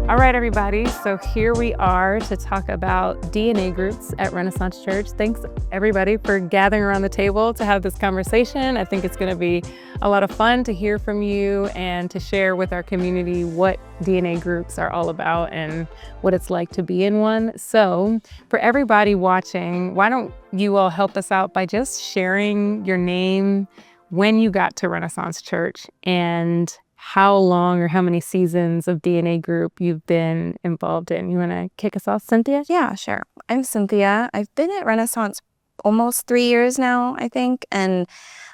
All right, everybody. So here we are to talk about DNA groups at Renaissance Church. Thanks, everybody, for gathering around the table to have this conversation. I think it's going to be a lot of fun to hear from you and to share with our community what DNA groups are all about and what it's like to be in one. So for everybody watching, why don't you all help us out by just sharing your name, when you got to Renaissance Church, and how long or how many seasons of DNA group you've been involved in. You want to kick us off, Cynthia? Yeah, sure. I'm Cynthia. I've been at Renaissance almost 3 years now, I think. And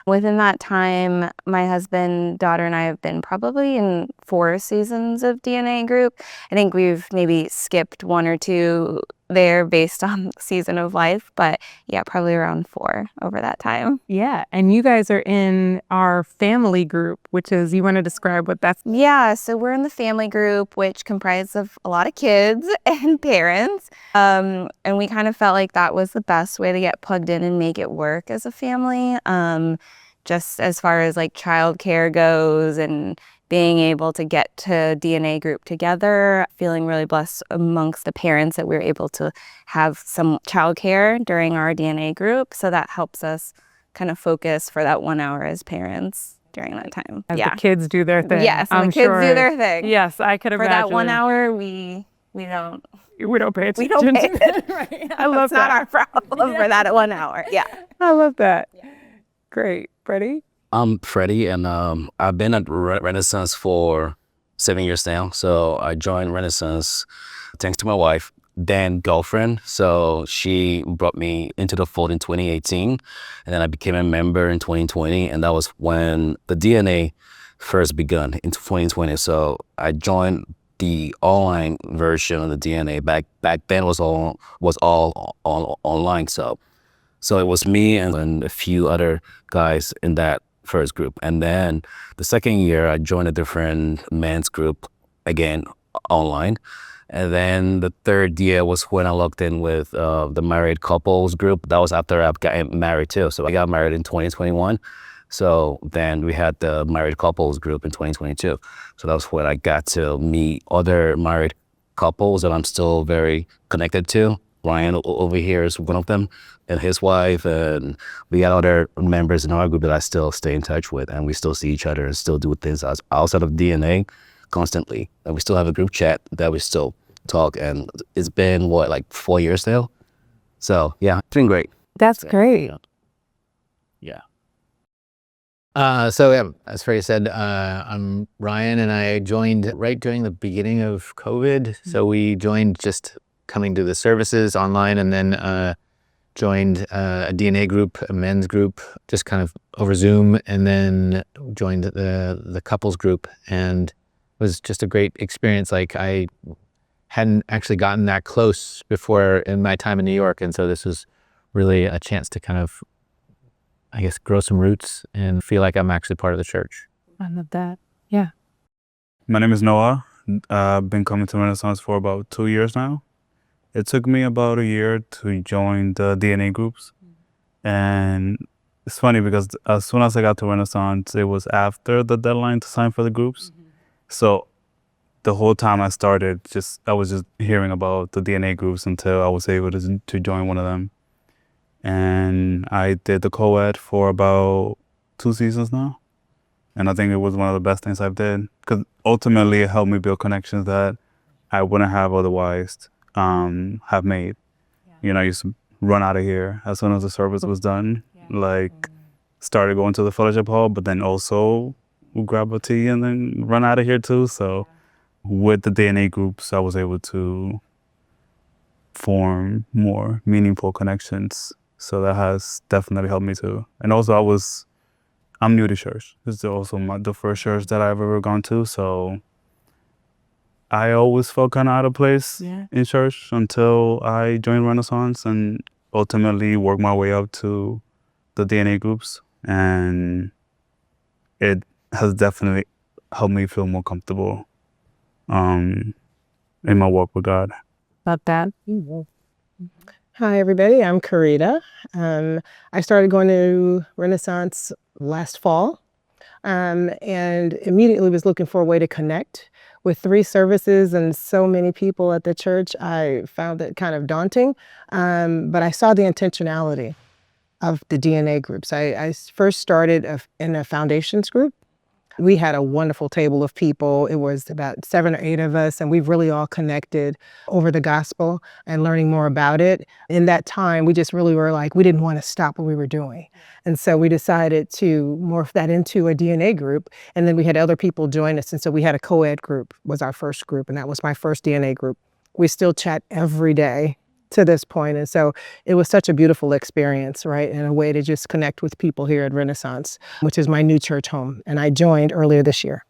within that time, my husband, daughter, and I have been probably in 4 seasons of DNA group. I think we've maybe skipped 1 or 2 there based on season of life, but yeah, probably around 4 over that time. Yeah, and you guys are in our family group, which is, you want to describe what that's? Yeah, so we're in the family group, which comprises of a lot of kids and parents. And we kind of felt like that was the best way to get plugged in and make it work as a family. Just as far as like childcare goes and being able to get to DNA group together, feeling really blessed amongst the parents that we were able to have some childcare during our DNA group. So that helps us kind of focus for that 1 hour as parents during that time. As the kids do their thing. Yes, and the kids do their thing. Yes, I could imagine. For that 1 hour, we don't pay attention. We don't pay attention. Right? I love that. It's not our problem for that 1 hour. Yeah. I love that. Yeah. Great. Freddie? I'm Freddie, and I've been at Renaissance for 7 years now. So I joined Renaissance thanks to my wife, then girlfriend. So she brought me into the fold in 2018, and then I became a member in 2020, and that was when the DNA first begun in 2020. So I joined the online version of the DNA. Back then was all online. So it was me and a few other guys in that first group. And then the second year, I joined a different men's group, again, online. And then the third year was when I logged in with the married couples group. That was after I got married too. So I got married in 2021. So then we had the married couples group in 2022. So that was when I got to meet other married couples that I'm still very connected to. Ryan over here is one of them, and his wife, and we got other members in our group that I still stay in touch with, and we still see each other and still do things outside of DNA constantly. And we still have a group chat that we still talk, and it's been, like 4 years now? So yeah, it's been great. That's great. Yeah. As Freddie said, I'm Ryan, and I joined right during the beginning of COVID. So we joined just coming to the services online, and then joined a DNA group, a men's group, just kind of over Zoom, and then joined the couples group, and it was just a great experience. Like, I hadn't actually gotten that close before in my time in New York, and so this was really a chance to kind of, I guess, grow some roots and feel like I'm actually part of the church. I love that. Yeah. My name is Noah. I've been coming to Renaissance for about 2 years now. It took me about a year to join the DNA groups. And it's funny because as soon as I got to Renaissance, it was after the deadline to sign for the groups. So the whole time I started, I was just hearing about the DNA groups until I was able to join one of them. And I did the co-ed for about 2 seasons now. And I think it was one of the best things I've did, because ultimately it helped me build connections that I wouldn't have otherwise have made. I used to run out of here as soon as the service was done. Started going to the fellowship hall, but then also grab a tea and then run out of here too. So with the DNA groups, I was able to form more meaningful connections. So that has definitely helped me too. And also I'm new to church. This is also the first church that I've ever gone to. So I always felt kind of out of place in church until I joined Renaissance and ultimately worked my way up to the DNA groups. And it has definitely helped me feel more comfortable in my walk with God. Love that. Hi, everybody. I'm Karita. I started going to Renaissance last fall and immediately was looking for a way to connect with 3 services and so many people at the church, I found it kind of daunting. But I saw the intentionality of the DNA groups. I first started in a foundations group. We had a wonderful table of people. It was about 7 or 8 of us, and we've really all connected over the gospel and learning more about it. In that time, we just really were like, we didn't want to stop what we were doing. And so we decided to morph that into a DNA group. And then we had other people join us. And so we had a co-ed group, was our first group. And that was my first DNA group. We still chat every day to this point. And so it was such a beautiful experience, right? And a way to just connect with people here at Renaissance, which is my new church home. And I joined earlier this year.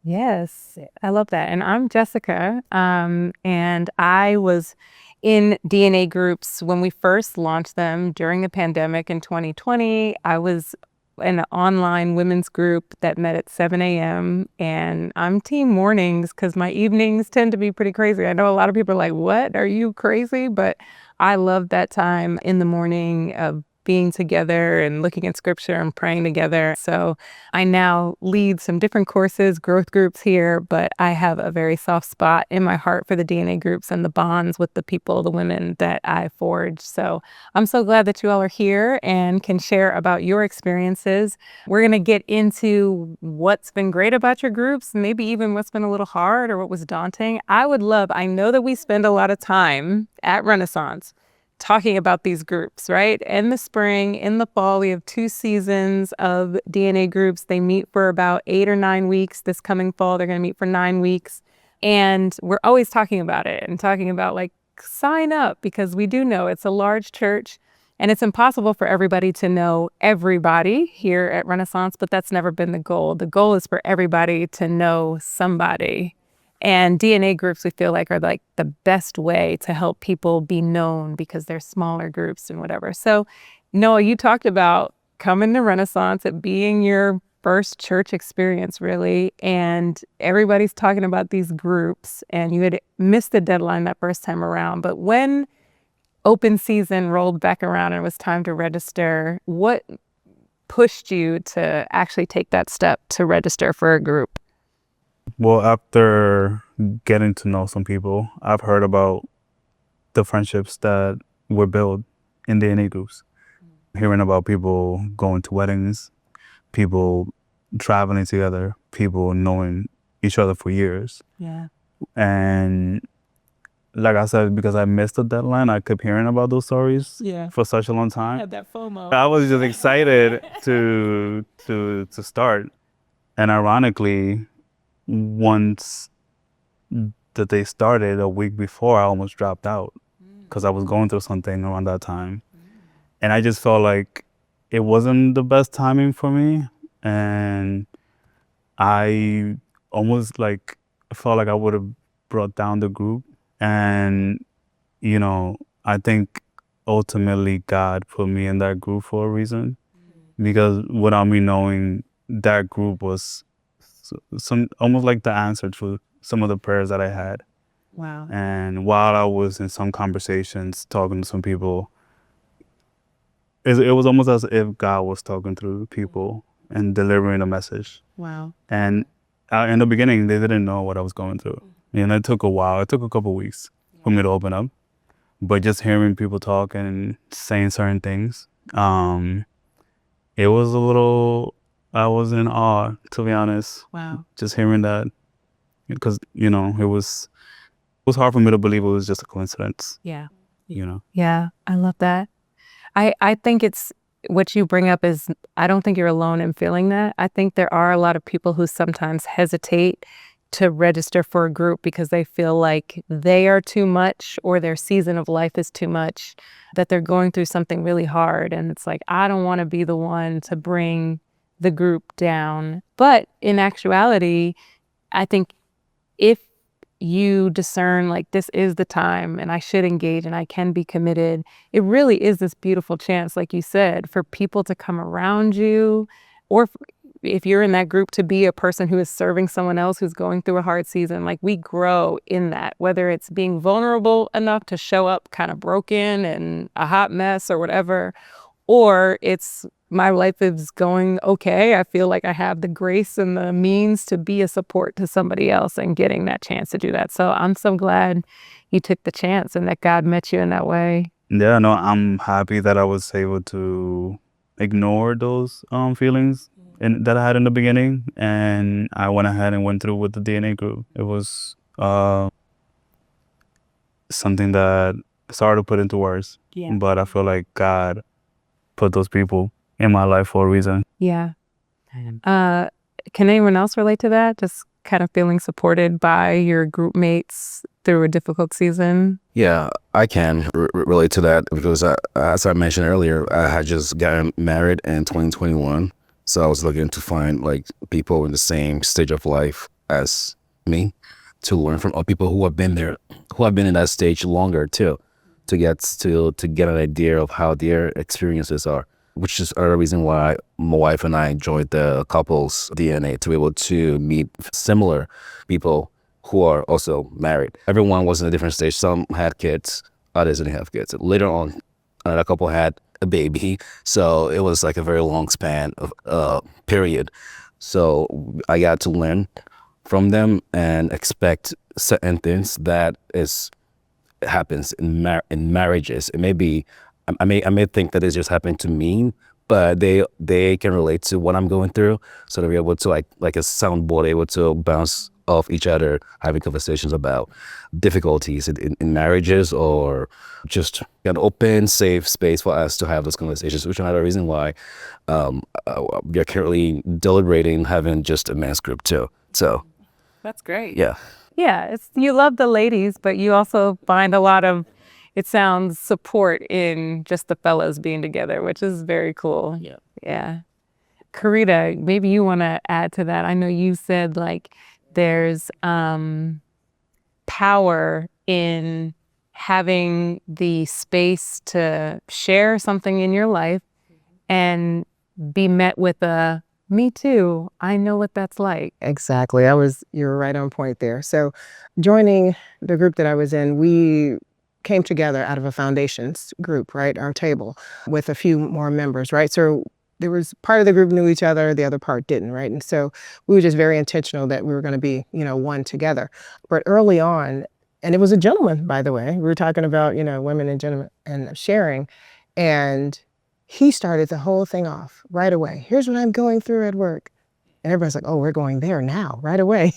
Yes, I love that. And I'm Jessica, and I was in DNA groups when we first launched them during the pandemic in 2020. I was in an online women's group that met at 7 a.m. And I'm team mornings because my evenings tend to be pretty crazy. I know a lot of people are like, what? Are you crazy? But I love that time in the morning of being together and looking at scripture and praying together. So I now lead some different courses, growth groups here, but I have a very soft spot in my heart for the DNA groups and the bonds with the people, the women that I forged. So I'm so glad that you all are here and can share about your experiences. We're going to get into what's been great about your groups, maybe even what's been a little hard or what was daunting. I know that we spend a lot of time at Renaissance talking about these groups, right? In the spring, in the fall, we have 2 seasons of DNA groups. They meet for about 8 or 9 weeks. This coming fall, they're going to meet for 9 weeks. And we're always talking about it and talking about like, sign up, because we do know it's a large church and it's impossible for everybody to know everybody here at Renaissance, but that's never been the goal. The goal is for everybody to know somebody. And DNA groups, we feel like, are like the best way to help people be known because they're smaller groups and whatever. So, Noah, you talked about coming to Renaissance, it being your first church experience, really. And everybody's talking about these groups, and you had missed the deadline that first time around. But when open season rolled back around and it was time to register, what pushed you to actually take that step to register for a group? Well, after getting to know some people, I've heard about the friendships that were built in DNA groups. Hearing about people going to weddings, people traveling together, people knowing each other for years. Yeah. And like I said, because I missed the deadline, I kept hearing about those stories for such a long time. Had that FOMO. I was just excited to start. And ironically, once that they started a week before, I almost dropped out because I was going through something around that time. And I just felt like it wasn't the best timing for me. And I almost like felt like I would have brought down the group. And, you know, I think ultimately God put me in that group for a reason, because without me knowing, that group was some almost like the answer to some of the prayers that I had. Wow. And while I was in some conversations talking to some people, it was almost as if God was talking through people and delivering a message. Wow. And in the beginning, they didn't know what I was going through. And it took a while. It took a couple of weeks for me to open up. But just hearing people talk and saying certain things, it was a little, I was in awe, to be honest. Wow. Just hearing that, because, you know, it was hard for me to believe it was just a coincidence. Yeah. You know? Yeah, I love that. I think it's what you bring up is, I don't think you're alone in feeling that. I think there are a lot of people who sometimes hesitate to register for a group because they feel like they are too much or their season of life is too much, that they're going through something really hard. And it's like, I don't want to be the one to bring the group down. But in actuality, I think if you discern like this is the time and I should engage and I can be committed, it really is this beautiful chance, like you said, for people to come around you, or if you're in that group, to be a person who is serving someone else who's going through a hard season. Like, we grow in that, whether it's being vulnerable enough to show up kind of broken and a hot mess or whatever, or it's my life is going okay. I feel like I have the grace and the means to be a support to somebody else and getting that chance to do that. So I'm so glad you took the chance and that God met you in that way. Yeah, no, I'm happy that I was able to ignore those feelings that I had in the beginning, and I went ahead and went through with the DNA group. It was something that it's hard to put into words, but I feel like God put those people in my life for a reason. Yeah. Can anyone else relate to that? Just kind of feeling supported by your group mates through a difficult season? Yeah, I can relate to that because as I mentioned earlier, I had just gotten married in 2021. So I was looking to find like people in the same stage of life as me, to learn from other people who have been there, who have been in that stage longer too, to get an idea of how their experiences are, which is another reason why my wife and I joined the couples DNA, to be able to meet similar people who are also married. Everyone was in a different stage. Some had kids, others didn't have kids. Later on, another couple had a baby. So it was like a very long span of period. So I got to learn from them and expect certain things that happens in marriages. It may be, I may think that it's just happened to me, but they can relate to what I'm going through. So they're able to like a soundboard, able to bounce off each other, having conversations about difficulties in marriages, or just an open, safe space for us to have those conversations, which is another reason why we are currently deliberating having just a men's group too. So that's great. Yeah. Yeah, you love the ladies, but you also find a lot of, it sounds, support in just the fellas being together, which is very cool. Yeah. Yeah. Karita, maybe you want to add to that. I know you said like there's power in having the space to share something in your life and be met with a, me too, I know what that's like. Exactly. You're right on point there. So joining the group that I was in, we came together out of a foundations group, right? Our table with a few more members, right? So there was part of the group knew each other, the other part didn't, right? And so we were just very intentional that we were going to be, one together. But early on, and it was a gentleman, by the way, we were talking about, women and gentlemen and sharing, and he started the whole thing off right away. Here's what I'm going through at work. And everybody's like, oh, we're going there now, right away.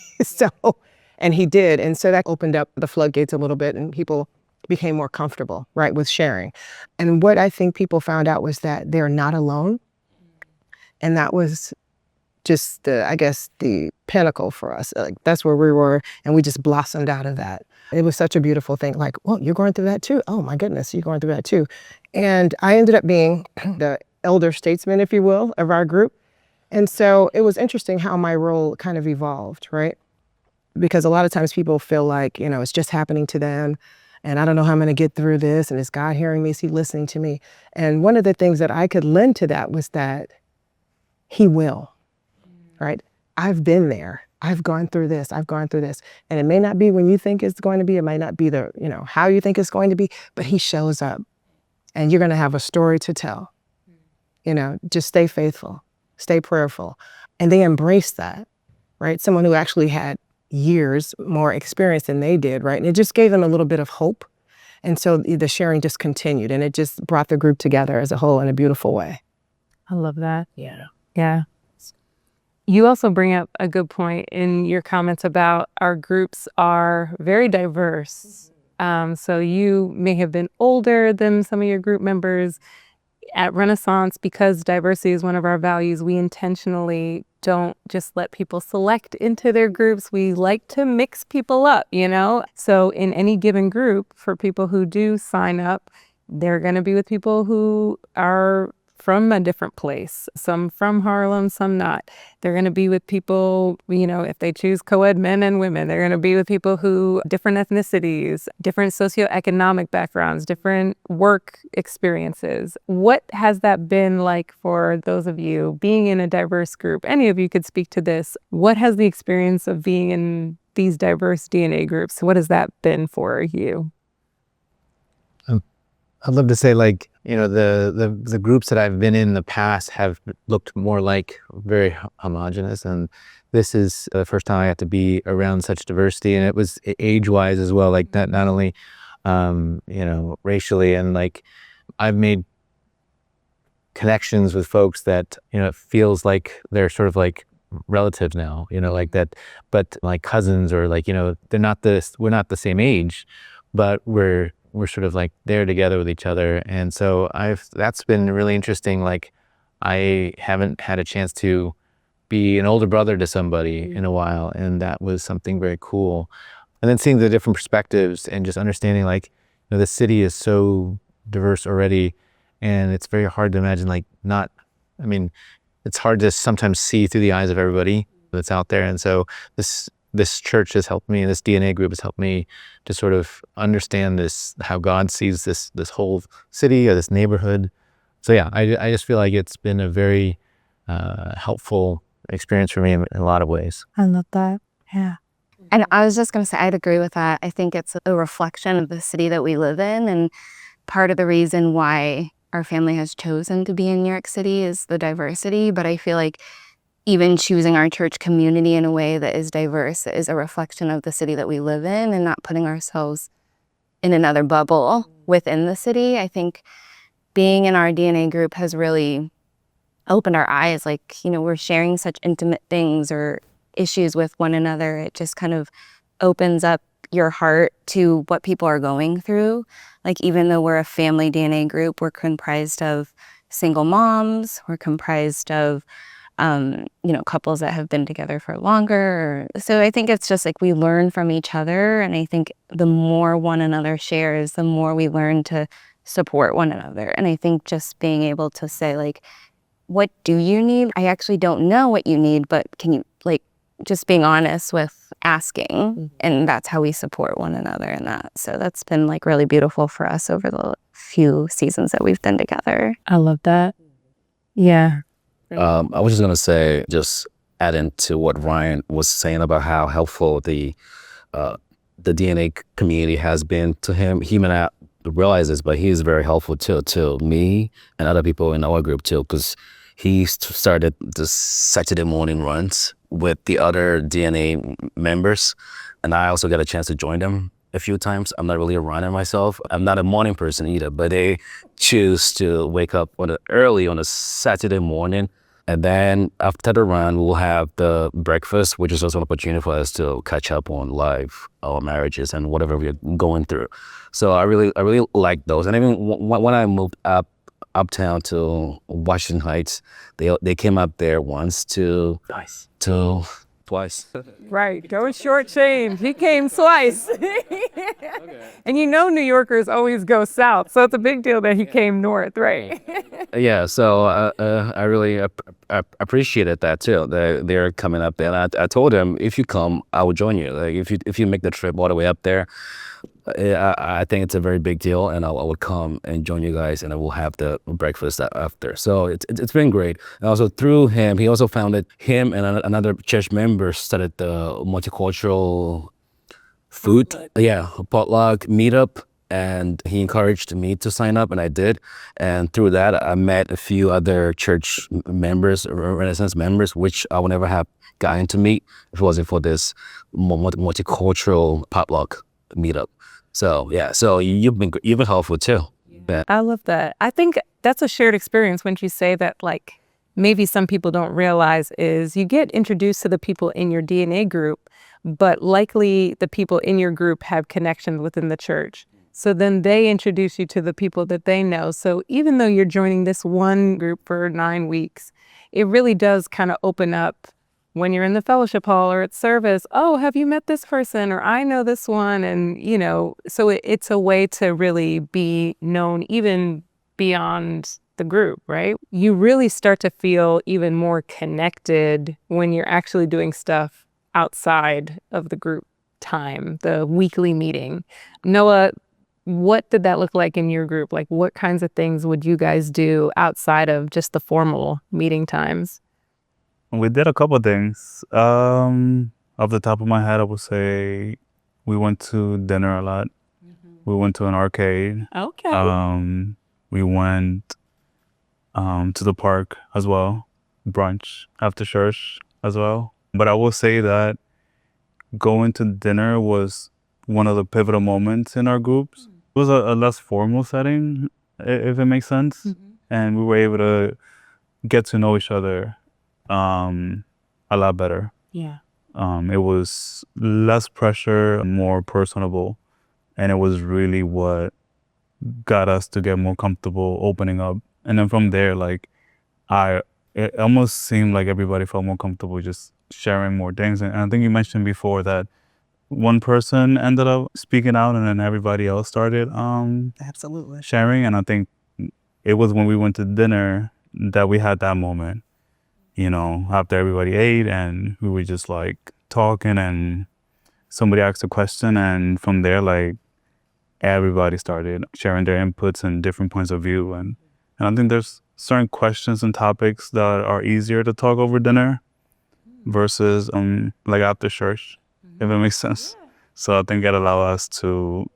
And he did. And so that opened up the floodgates a little bit, and people became more comfortable, right, with sharing. And what I think people found out was that they're not alone. And that was just the pinnacle for us. Like, that's where we were, and we just blossomed out of that. It was such a beautiful thing. Like, well, you're going through that too? Oh my goodness, you're going through that too. And I ended up being the elder statesman, if you will, of our group. And so it was interesting how my role kind of evolved, right? Because a lot of times people feel like, it's just happening to them, and I don't know how I'm going to get through this, and is God hearing me? Is he listening to me? And one of the things that I could lend to that was that he will, right? I've been there. I've gone through this. I've gone through this. And it may not be when you think it's going to be. It might not be how you think it's going to be, but he shows up, and you're going to have a story to tell. Just stay faithful, stay prayerful. And they embraced that, right? Someone who actually had years more experience than they did, right? And it just gave them a little bit of hope. And so the sharing just continued, and it just brought the group together as a whole in a beautiful way. I love that. Yeah. Yeah. You also bring up a good point in your comments about our groups are very diverse. So you may have been older than some of your group members. At Renaissance, because diversity is one of our values, we intentionally don't just let people select into their groups. We like to mix people up, So in any given group, for people who do sign up, they're going to be with people who are from a different place, some from Harlem, some not. They're going to be with people, if they choose co-ed men and women, they're going to be with people who, different ethnicities, different socioeconomic backgrounds, different work experiences. What has that been like for those of you being in a diverse group? Any of you could speak to this. What has the experience of being in these diverse DNA groups, what has that been for you? I'd love to say, the groups that I've been in the past have looked more like very homogenous, and this is the first time I had to be around such diversity, and it was age-wise as well, like not only racially, and like I've made connections with folks that it feels like they're sort of like relatives now, like that, but like cousins, or like we're not the same age, but we're sort of like there together with each other. And so that's been really interesting. Like I haven't had a chance to be an older brother to somebody in a while, and that was something very cool. And then seeing the different perspectives and just understanding like the city is so diverse already, and it's very hard to imagine it's hard to sometimes see through the eyes of everybody that's out there. And so this church has helped me, this DNA group has helped me to sort of understand how God sees this whole city or this neighborhood. So yeah, I just feel like it's been a very helpful experience for me in a lot of ways. I love that. Yeah. And I was just going to say, I'd agree with that. I think it's a reflection of the city that we live in. And part of the reason why our family has chosen to be in New York City is the diversity. But I feel like even choosing our church community in a way that is diverse is a reflection of the city that we live in, and not putting ourselves in another bubble within the city. I think being in our DNA group has really opened our eyes. Like, we're sharing such intimate things or issues with one another. It just kind of opens up your heart to what people are going through. Like, even though we're a family DNA group, we're comprised of single moms, we're comprised of couples that have been together for longer. So I think it's just like we learn from each other. And I think the more one another shares, the more we learn to support one another. And I think just being able to say, like, what do you need? I actually don't know what you need, but can you, like, just being honest with asking. And that's how we support one another in that. So that's been like really beautiful for us over the few seasons that we've been together. I love that. Yeah. I was just going to say, just adding to what Ryan was saying about how helpful the DNA community has been to him. He may not realize this, but he is very helpful to me and other people in our group too, because he started the Saturday morning runs with the other DNA members, and I also got a chance to join them a few times. I'm not really a runner myself. I'm not a morning person either, but they choose to wake up early on a Saturday morning. And then after the run, we'll have the breakfast, which is also an opportunity for us to catch up on life, our marriages, and whatever we're going through. So I really like those. And even when I moved uptown to Washington Heights, they came up there once twice. Right. Go short change. He came twice. And New Yorkers always go south. So it's a big deal that he came north, right? Yeah. So I really appreciated that too. They're coming up there. And I told them, if you come, I will join you. Like if you make the trip all the way up there, I think it's a very big deal, and I will come and join you guys, and I will have the breakfast after. So it's been great. And also through him, he also founded, him and another church member started the multicultural food, potluck meetup, and he encouraged me to sign up, and I did. And through that, I met a few other church members, Renaissance members, which I would never have gotten to meet if it wasn't for this multicultural potluck meetup. So yeah, so you've been helpful too. Yeah. I love that. I think that's a shared experience when you say that, like, maybe some people don't realize is you get introduced to the people in your DNA group, but likely the people in your group have connections within the church. So then they introduce you to the people that they know. So even though you're joining this one group for 9 weeks, it really does kind of open up when you're in the fellowship hall or at service. Oh, have you met this person? Or I know this one. And, so it's a way to really be known even beyond the group, right? You really start to feel even more connected when you're actually doing stuff outside of the group time, the weekly meeting. Noah, what did that look like in your group? Like, what kinds of things would you guys do outside of just the formal meeting times? We did a couple of things. Off the top of my head, I would say we went to dinner a lot. We went to an arcade. Okay. We went to the park as well, brunch after church as well. But I will say that going to dinner was one of the pivotal moments in our groups. It was a less formal setting, if it makes sense. And we were able to get to know each other a lot better. Yeah. It was less pressure, more personable. And it was really what got us to get more comfortable opening up. And then from there, like, it almost seemed like everybody felt more comfortable just sharing more things. And I think you mentioned before that one person ended up speaking out and then everybody else started Absolutely. sharing. And I think it was when we went to dinner that we had that moment, you know, after everybody ate and we were just like talking and somebody asked a question, and from there, like, everybody started sharing their inputs and different points of view. And I think there's certain questions and topics that are easier to talk over dinner versus like after church, if it makes sense. So I think it allowed us to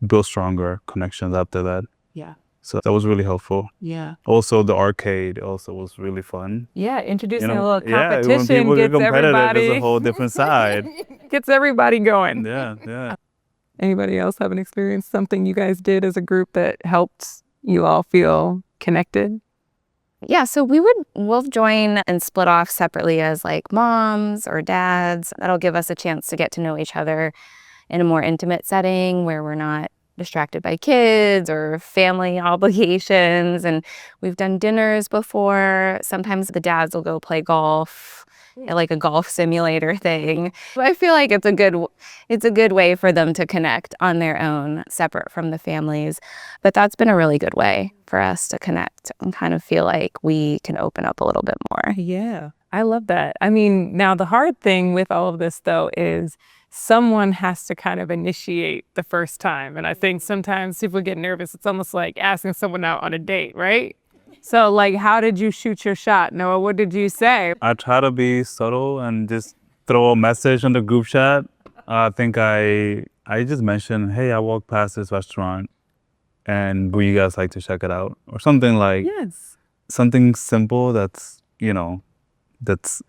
build stronger connections after that. Yeah. So that was really helpful. Yeah. Also, the arcade also was really fun. Yeah. Introducing You know, a little yeah, when competition people get gets competitive, everybody. it's a whole different side. Gets everybody going. Yeah. Anybody else have an experience, something you guys did as a group that helped you all feel connected? Yeah, so we'll join and split off separately as like moms or dads. That'll give us a chance to get to know each other in a more intimate setting where we're not distracted by kids or family obligations. And we've done dinners before. Sometimes the dads will go play golf, like a golf simulator thing. I feel like it's a good way for them to connect on their own, separate from the families. But that's been a really good way for us to connect and kind of feel like we can open up a little bit more. Yeah, I love that. I mean, now the hard thing with all of this, though, is someone has to kind of initiate the first time. And I think sometimes people get nervous. It's almost like asking someone out on a date, right? So, like, how did you shoot your shot, Noah? What did you say? I try to be subtle and just throw a message in the group chat. I think I just mentioned, hey, I walked past this restaurant and would you guys like to check it out? Or something like, Yes. something simple that's, you know, that's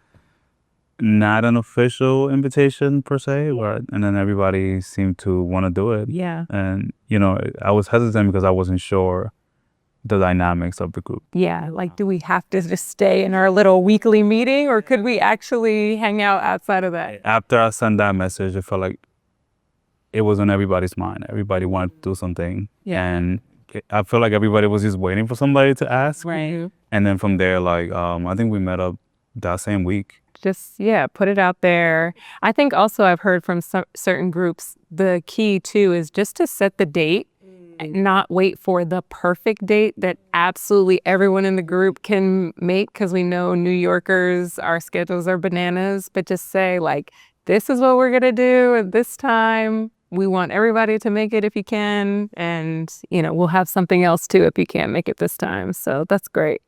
not an official invitation per se, but, and then everybody seemed to want to do it. Yeah. And, you know, I was hesitant because I wasn't sure the dynamics of the group. Yeah. Like, do we have to just stay in our little weekly meeting or could we actually hang out outside of that? After I sent that message, it felt like it was on everybody's mind. Everybody wanted to do something. Yeah. And I feel like everybody was just waiting for somebody to ask. Right. And then from there, like, I think we met up that same week. Just, yeah, put it out there. I think also I've heard from certain groups, the key too is just to set the date and not wait for the perfect date that absolutely everyone in the group can make, because we know New Yorkers, our schedules are bananas, but just say like, this is what we're going to do at this time. We want everybody to make it if you can. And, you know, we'll have something else too if you can't make it this time. So that's great.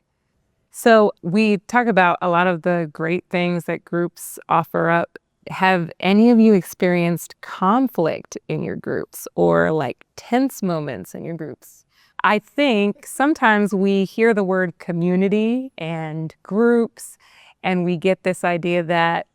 So we talk about a lot of the great things that groups offer up. Have any of you experienced conflict in your groups or like tense moments in your groups? I think sometimes we hear the word community and groups and we get this idea that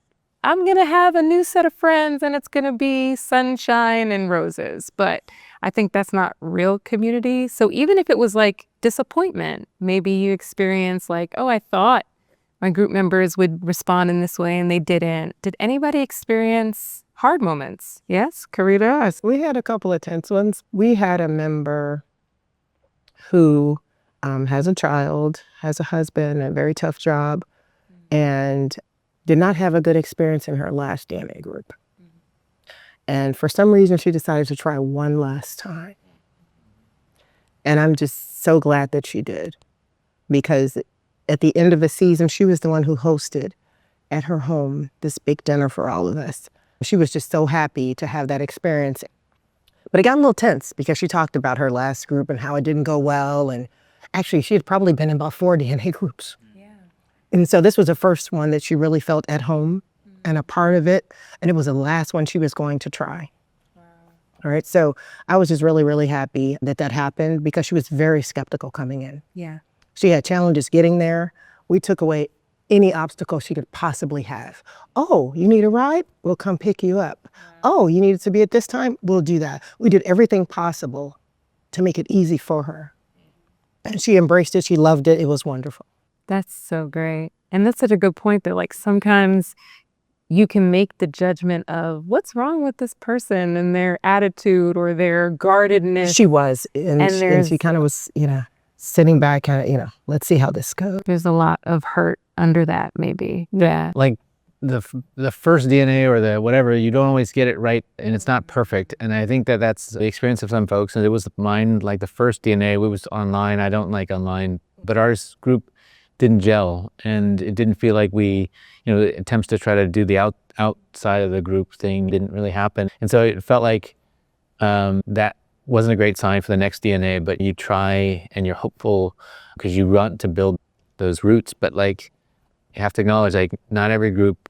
I'm going to have a new set of friends and it's going to be sunshine and roses. But I think that's not real community. So even if it was like disappointment, maybe you experience like, oh, I thought my group members would respond in this way and they didn't. Did anybody experience hard moments? Yes, Karita? We had a couple of tense ones. We had a member who has a child, has a husband, a very tough job, and did not have a good experience in her last DNA group. And for some reason, she decided to try one last time. And I'm just so glad that she did, because at the end of the season, she was the one who hosted at her home this big dinner for all of us. She was just so happy to have that experience. But it got a little tense because she talked about her last group and how it didn't go well. And actually, she had probably been in about 4 DNA groups. And so this was the first one that she really felt at home and a part of it. And it was the last one she was going to try. All right. So I was just really, really happy that that happened because she was very skeptical coming in. Yeah. She had challenges getting there. We took away any obstacle she could possibly have. Oh, you need a ride? We'll come pick you up. Oh, you needed to be at this time? We'll do that. We did everything possible to make it easy for her. And she embraced it. She loved it. It was wonderful. That's so great. And that's such a good point that like sometimes you can make the judgment of what's wrong with this person and their attitude or their guardedness. She was. And she there's kind of was, sitting back, kind of, let's see how this goes. there's a lot of hurt under that maybe. Yeah. Like the first DNA or the whatever, you don't always get it right, and it's not perfect. And I think that that's the experience of some folks, and it was mine. Like the first DNA, we was online. I don't like online, but ours group didn't gel, and it didn't feel like we, attempts to try to do the outside of the group thing didn't really happen. And so it felt like that wasn't a great sign for the next DNA, but you try and you're hopeful because you want to build those roots, but like you have to acknowledge like not every group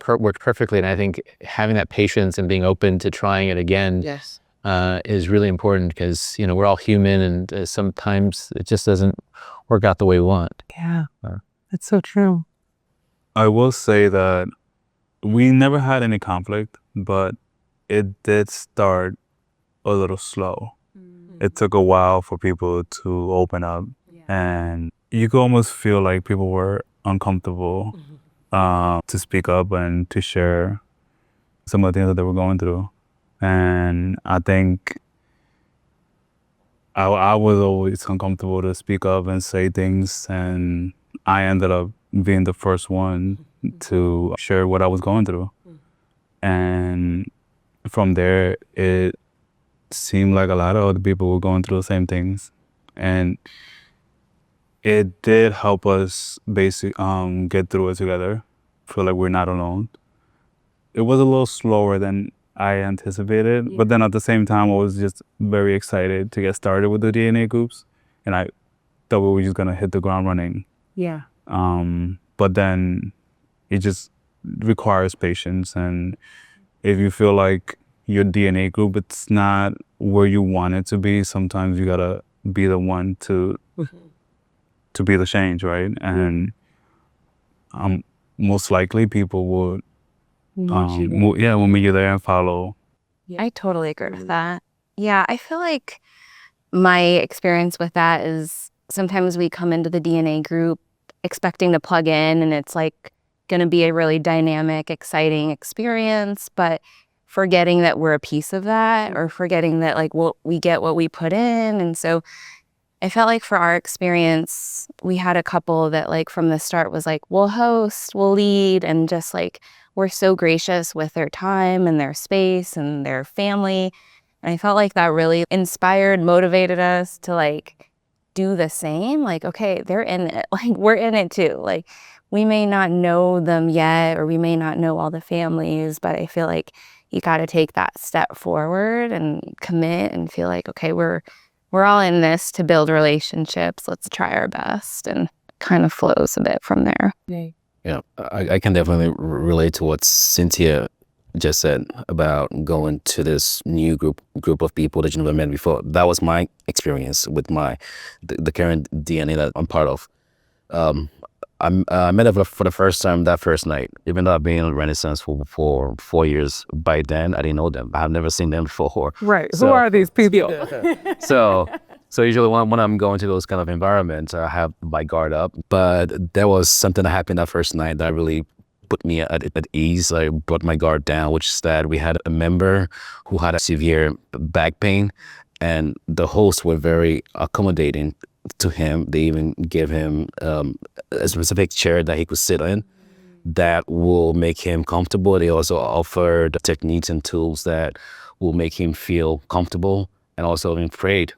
worked perfectly. And I think having that patience and being open to trying it again Yes. is really important because, we're all human, and sometimes it just doesn't work out the way we want. Yeah. That's so true. I will say that we never had any conflict, but it did start a little slow. It took a while for people to open up, and you could almost feel like people were uncomfortable to speak up and to share some of the things that they were going through. And I think I was always uncomfortable to speak up and say things, and I ended up being the first one to share what I was going through. And from there, it seemed like a lot of other people were going through the same things. And it did help us get through it together. Feel like we're not alone. It was a little slower than I anticipated, but then at the same time, I was just very excited to get started with the DNA groups, and I thought we were just gonna hit the ground running. Yeah. But then it just requires patience, and if you feel like your DNA group, it's not where you want it to be, sometimes you gotta be the one to be the change, right? And most likely people would will meet you there and follow. I totally agree with that. Yeah, I feel like my experience with that is sometimes we come into the DNA group expecting to plug in, and it's like going to be a really dynamic, exciting experience, but forgetting that we're a piece of that, or forgetting that like we get what we put in. And so I felt like for our experience, we had a couple that like from the start was like, we'll host, we'll lead, and just like we're so gracious with their time and their space and their family. And I felt like that really inspired, motivated us to like do the same. Like, okay, they're in it. Like, we're in it too. Like, we may not know them yet, or we may not know all the families, but I feel like you got to take that step forward and commit and feel like, okay, we're all in this to build relationships. Let's try our best, and kind of flows a bit from there. Yeah, I can definitely relate to what Cynthia just said about going to this new group of people that you never met before. That was my experience with the current DNA that I'm part of. I met her for the first time that first night. Even though I've been in Renaissance for 4 years, by then I didn't know them. I've never seen them before. Right. Who are these people? So usually when I'm going to those kind of environments, I have my guard up. But there was something that happened that first night that really put me at ease. I brought my guard down, which is that we had a member who had a severe back pain, and the hosts were very accommodating to him. They even gave him a specific chair that he could sit in that will make him comfortable. They also offered techniques and tools that will make him feel comfortable, and also even prayed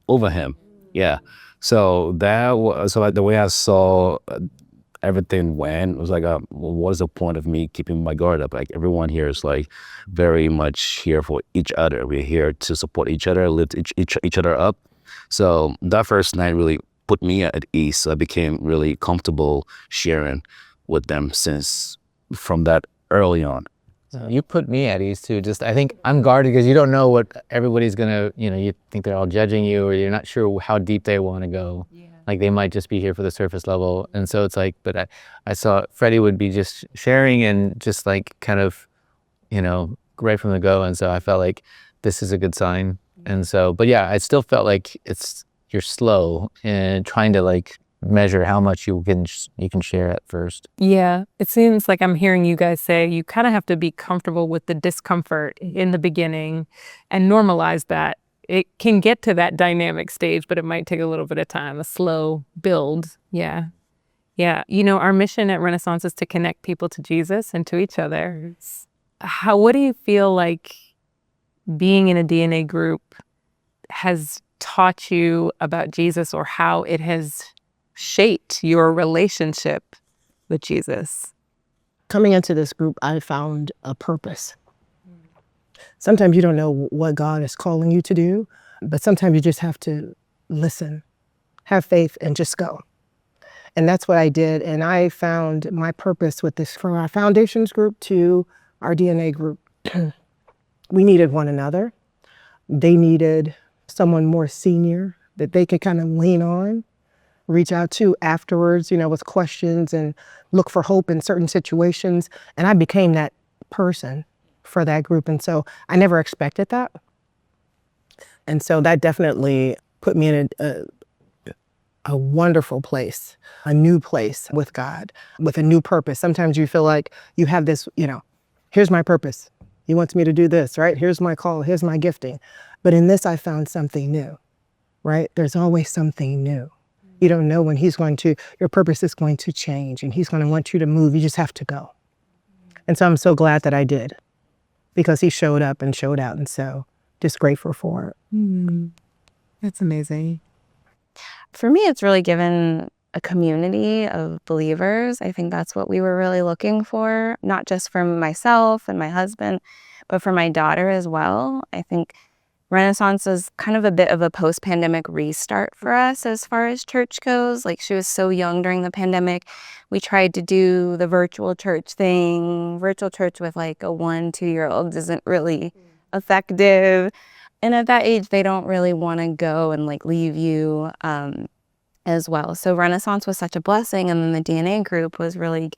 over him. Yeah. So like the way I saw everything went was like, what is the point of me keeping my guard up? Like, everyone here is like very much here for each other. We're here to support each other, lift each other up. So that first night really put me at ease. So I became really comfortable sharing with them from that early on. You put me at ease too. Just I think I'm guarded because you don't know what everybody's gonna. You think they're all judging you, or you're not sure how deep they want to go. Like they might just be here for the surface level, and so it's like. But I saw Freddie would be just sharing and just like kind of, right from the go, and so I felt like this is a good sign. And so, but yeah, I still felt like you're slow and trying to like measure how much you can share at first. Yeah, it seems like I'm hearing you guys say you kind of have to be comfortable with the discomfort in the beginning and normalize that. It can get to that dynamic stage, but it might take a little bit of time, a slow build. Yeah. Yeah. Our mission at Renaissance is to connect people to Jesus and to each other. What do you feel like being in a DNA group has taught you about Jesus, or how it has shaped your relationship with Jesus? Coming into this group, I found a purpose. Sometimes you don't know what God is calling you to do, but sometimes you just have to listen, have faith, and just go. And that's what I did. And I found my purpose with this, from our foundations group to our DNA group. We needed one another. They needed someone more senior that they could kind of lean on, reach out to afterwards, with questions and look for hope in certain situations. And I became that person for that group. And so I never expected that. And so that definitely put me in a wonderful place, a new place with God, with a new purpose. Sometimes you feel like you have this, here's my purpose. He wants me to do this, right? Here's my call, here's my gifting. But in this, I found something new, right? There's always something new. You don't know when your purpose is going to change, and he's going to want you to move. You just have to go. And so I'm so glad that I did, because he showed up and showed out. And so just grateful for it. That's amazing. For me, it's really given a community of believers. I think that's what we were really looking for, not just for myself and my husband, but for my daughter as well. I think Renaissance is kind of a bit of a post-pandemic restart for us as far as church goes. Like, she was so young during the pandemic. We tried to do the virtual church thing. Virtual church with like a 1-2-year-old isn't really effective. And at that age, they don't really want to go and like leave you as well. So Renaissance was such a blessing. And then the DNA group was really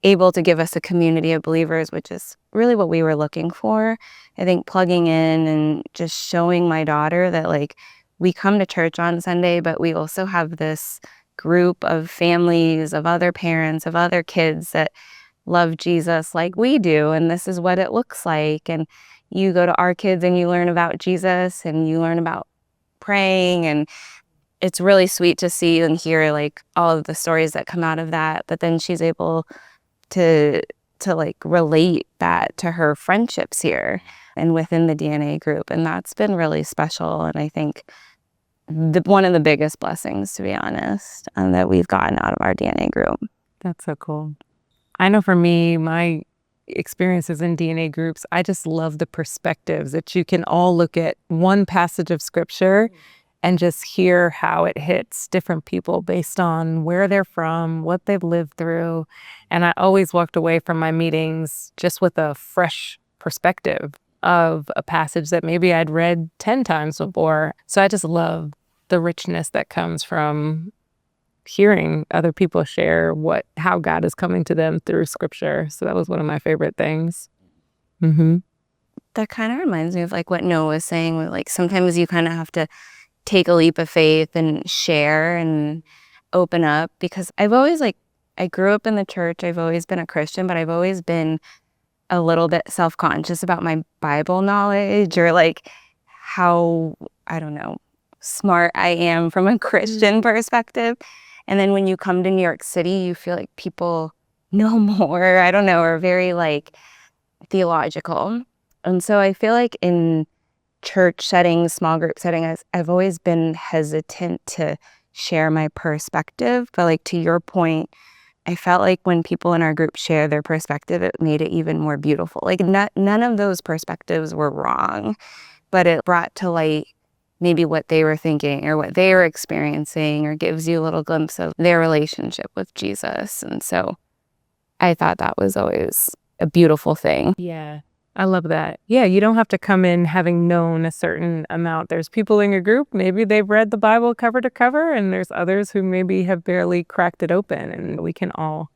able to give us a community of believers, which is really what we were looking for. I think plugging in and just showing my daughter that like we come to church on Sunday, but we also have this group of families, of other parents, of other kids that love Jesus like we do. And this is what it looks like. And you go to our kids and you learn about Jesus and you learn about praying. And it's really sweet to see and hear like all of the stories that come out of that. But then she's able to like relate that to her friendships here and within the DNA group. And that's been really special. And I think one of the biggest blessings, to be honest, that we've gotten out of our DNA group. That's so cool. I know for me, my experiences in DNA groups, I just love the perspectives that you can all look at one passage of scripture and just hear how it hits different people based on where they're from, what they've lived through. And I always walked away from my meetings just with a fresh perspective of a passage that maybe I'd read 10 times before. So I just love the richness that comes from hearing other people share how God is coming to them through scripture. So that was one of my favorite things. That kind of reminds me of like what Noah was saying, where like sometimes you kind of have to take a leap of faith and share and open up, because I've always I grew up in the church. I've always been a Christian, but I've always been a little bit self-conscious about my Bible knowledge, or like how, I don't know, smart I am from a Christian perspective. And then when you come to New York City, you feel like people know more, I don't know, are very like theological. And so I feel like in church settings, small group settings, I've always been hesitant to share my perspective. But like to your point, I felt like when people in our group share their perspective, it made it even more beautiful. Like none of those perspectives were wrong, but it brought to light maybe what they were thinking or what they were experiencing, or gives you a little glimpse of their relationship with Jesus. And so I thought that was always a beautiful thing. Yeah. I love that. Yeah, you don't have to come in having known a certain amount. There's people in your group, maybe they've read the Bible cover to cover, and there's others who maybe have barely cracked it open, and we can all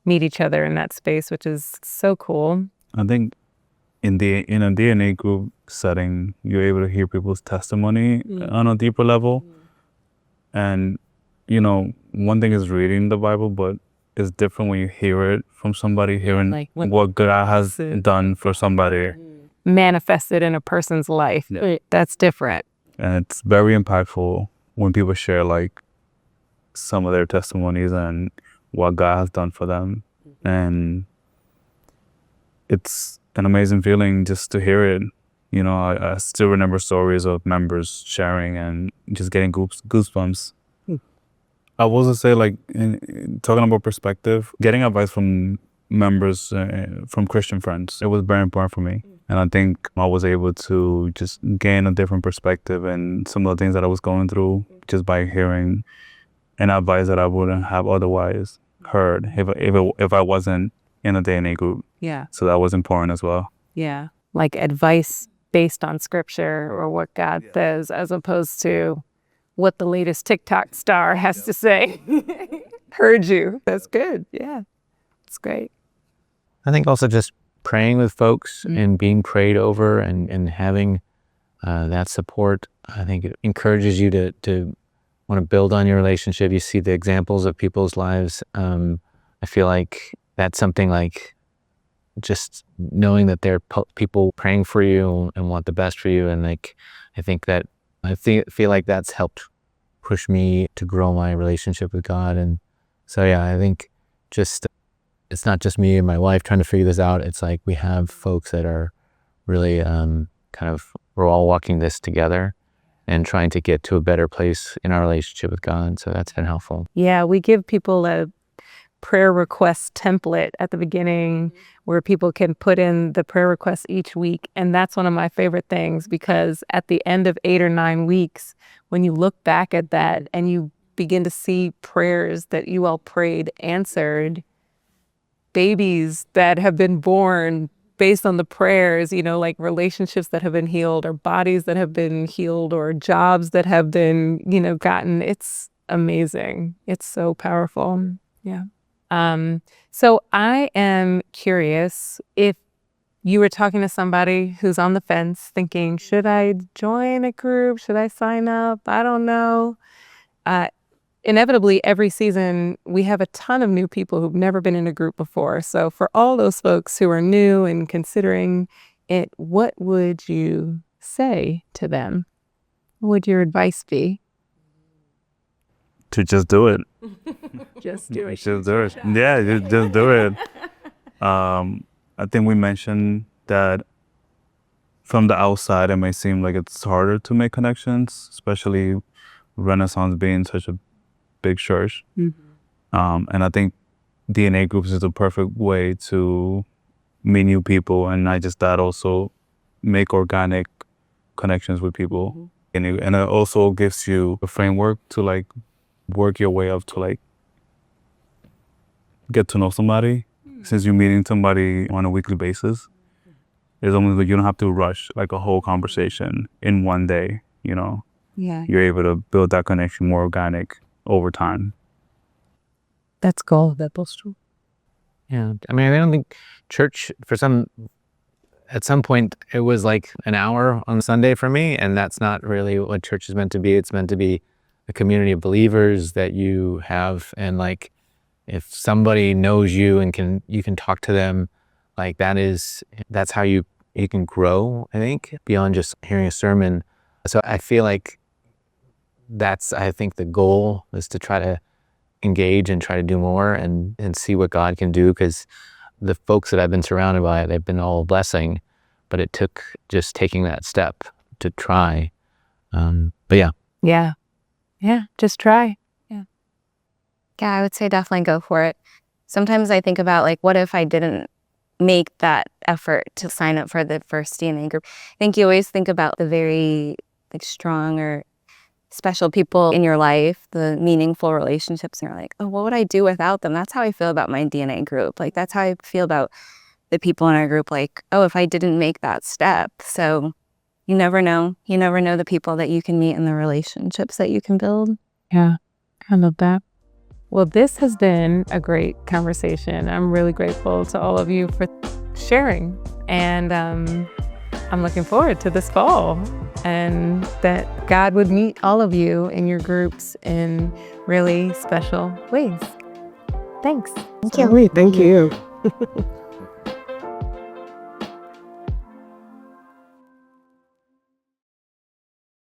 meet each other in that space, which is so cool. I think in a DNA group setting, you're able to hear people's testimony on a deeper level. And, one thing is reading the Bible, but it's different when you hear it from somebody, hearing Like what God has done for somebody. Manifested in a person's life. Yeah. That's different. And it's very impactful when people share like some of their testimonies and what God has done for them. And it's an amazing feeling just to hear it. I still remember stories of members sharing and just getting goosebumps. I will also say, like, talking about perspective, getting advice from members, from Christian friends, it was very important for me. And I think I was able to just gain a different perspective and some of the things that I was going through just by hearing an advice that I wouldn't have otherwise heard if I wasn't in a DNA group. Yeah. So that was important as well. Yeah. Like advice based on scripture or what God says, as opposed to what the latest TikTok star has to say. Heard you. That's good. Yeah. It's great. I think also just praying with folks and being prayed over and having that support, I think it encourages you to want to build on your relationship. You see the examples of people's lives. I feel like that's something like just knowing that there are people praying for you and want the best for you. And like, I feel like that's helped push me to grow my relationship with God. And so, yeah, I think just, it's not just me and my wife trying to figure this out. It's like we have folks that are really we're all walking this together and trying to get to a better place in our relationship with God. So that's been helpful. Yeah, we give people a prayer request template at the beginning where people can put in the prayer requests each week. And that's one of my favorite things, because at the end of 8 or 9 weeks, when you look back at that and you begin to see prayers that you all prayed answered, babies that have been born based on the prayers, like relationships that have been healed or bodies that have been healed or jobs that have been, gotten. It's amazing. It's so powerful. Yeah. So I am curious, if you were talking to somebody who's on the fence thinking, should I join a group? Should I sign up? I don't know. Inevitably, every season, we have a ton of new people who've never been in a group before. So for all those folks who are new and considering it, what would you say to them? What would your advice be? To just do it. Just do it. Just do it. Yeah, just do it. I think we mentioned that from the outside, it may seem like it's harder to make connections, especially Renaissance being such a big church. And I think DNA groups is the perfect way to meet new people, and not just that, also make organic connections with people. And it also gives you a framework to like work your way up to like get to know somebody. Since you're meeting somebody on a weekly basis, it's almost like you don't have to rush like a whole conversation in one day, Yeah. You're able to build that connection more organic over time. That's cool. That's true. Yeah. I mean, I don't think church, at some point, it was like an hour on Sunday for me, and that's not really what church is meant to be. It's meant to be a community of believers that you have, and like, if somebody knows you and you can talk to them, like that's how you can grow, I think, beyond just hearing a sermon. So I feel like I think the goal is to try to engage and try to do more and see what God can do, because the folks that I've been surrounded by, they've been all a blessing, but it took just taking that step to try. But yeah. Yeah. Yeah. Just try. Yeah, I would say definitely go for it. Sometimes I think about like, what if I didn't make that effort to sign up for the first DNA group? I think you always think about the very like strong or special people in your life, the meaningful relationships, and you're like, oh, what would I do without them? That's how I feel about my DNA group. Like, that's how I feel about the people in our group like, oh, if I didn't make that step. So you never know. You never know the people that you can meet and the relationships that you can build. Yeah, I love that. Well, this has been a great conversation. I'm really grateful to all of you for sharing. And I'm looking forward to this fall and that God would meet all of you in your groups in really special ways. Thanks. Thank you.